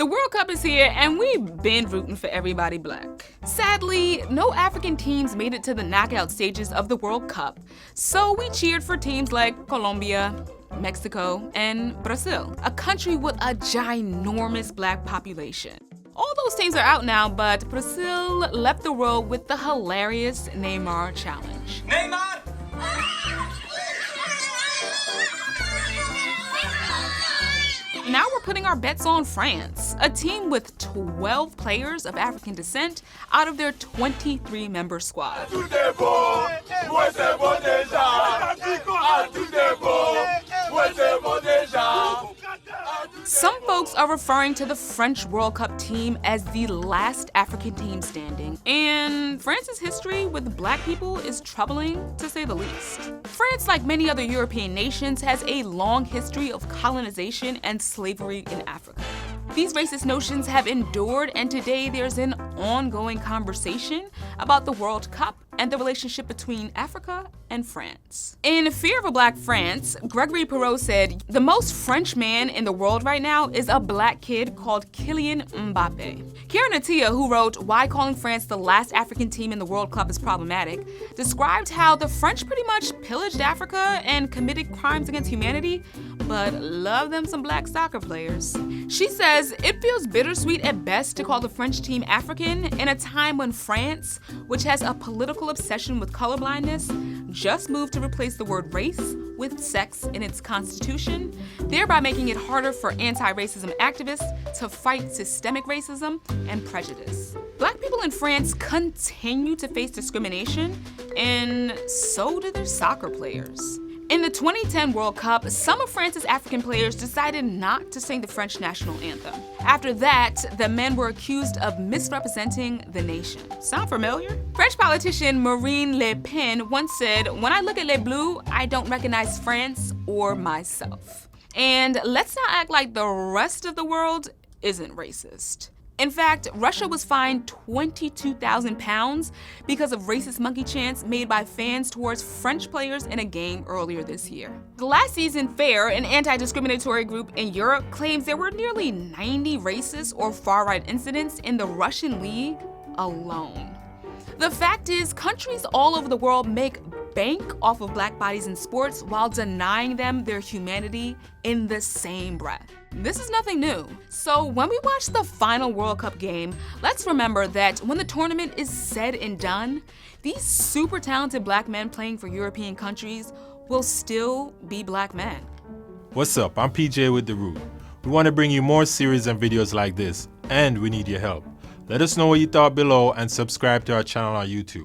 The World Cup is here and we've been rooting for everybody black. Sadly, no African teams made it to the knockout stages of the World Cup, so we cheered for teams like Colombia, Mexico, and Brazil, a country with a ginormous black population. All those teams are out now, but Brazil left the world with the hilarious Neymar challenge. Neymar! Now we're putting our bets on France, a team with 12 players of African descent out of their 23-member squad. Some folks are referring to the French World Cup team as the last African team standing, and France's history with black people is troubling, to say the least. France, like many other European nations, has a long history of colonization and slavery in Africa. These racist notions have endured, and today there's an ongoing conversation about the World Cup and the relationship between Africa and France. In fear of a black France, Gregory Perot said, "The most French man in the world right now is a black kid called Kylian Mbappe." Karen Attiah, who wrote Why Calling France the Last African Team in the World Cup is Problematic, described how the French pretty much pillaged Africa and committed crimes against humanity, but love them some black soccer players. She says, "It feels bittersweet at best to call the French team African in a time when France, which has a political obsession with colorblindness, just moved to replace the word race with sex in its constitution, thereby making it harder for anti-racism activists to fight systemic racism and prejudice." Black people in France continue to face discrimination, and so do their soccer players. In the 2010 World Cup, some of France's African players decided not to sing the French national anthem. After that, the men were accused of misrepresenting the nation. Sound familiar? French politician Marine Le Pen once said, "When I look at Les Bleus, I don't recognize France or myself." And let's not act like the rest of the world isn't racist. In fact, Russia was fined 22,000 pounds because of racist monkey chants made by fans towards French players in a game earlier this year. The last season, FAIR, an anti-discriminatory group in Europe, claims there were nearly 90 racist or far-right incidents in the Russian league alone. The fact is, countries all over the world make bank off of black bodies in sports while denying them their humanity in the same breath. This is nothing new. So when we watch the final World Cup game, let's remember that when the tournament is said and done, these super talented black men playing for European countries will still be black men. What's up? I'm PJ with The Root. We want to bring you more series and videos like this, and we need your help. Let us know what you thought below and subscribe to our channel on YouTube.